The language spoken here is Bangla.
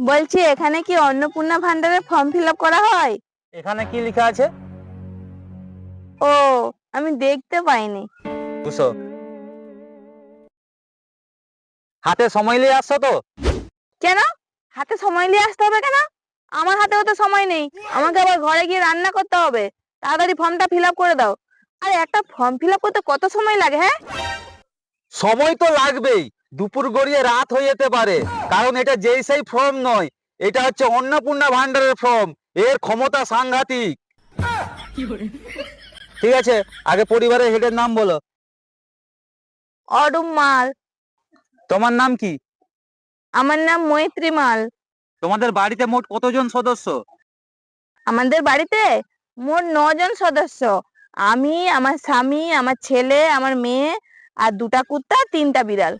বলছি এখানে কি অন্নপূর্ণা ভান্ডারের ফর্ম ফিল আপ করা হয়? এখানে কি লেখা আছে? ও, আমি দেখতে পাইনি। বুঝছো, হাতে সময় নিয়ে আসছো তো? কেন? হাতে সময় নিয়ে আসতে হবে কেন? আমার হাতেও তো সময় নেই, আমাকে আবার ঘরে গিয়ে রান্না করতে হবে। তাড়াতাড়ি ফর্মটা ফিল আপ করে দাও। আরে একটা ফর্ম ফিল আপ করতে কত সময় লাগে? হ্যাঁ, সময় তো লাগবেই, দুপুর গড়িয়ে রাত হয়ে যেতে পারে, কারণ এটা যেই সেই ফর্ম নয়, এটা হচ্ছে অন্নপূর্ণা ভান্ডারের ফর্ম। এর ক্ষমতা সাংঘাতিক। ঠিক আছে, আগে পরিবারের হেডের নাম বলো। অডুম মাল। তোমার নাম কি? আমার নাম মৈত্রী মাল। তোমাদের বাড়িতে মোট কতজন সদস্য? আমাদের বাড়িতে মোট 9 জন সদস্য। আমি, আমার স্বামী, আমার ছেলে, আমার মেয়ে, আর 2টা কুত্তা, 3টা বিড়াল।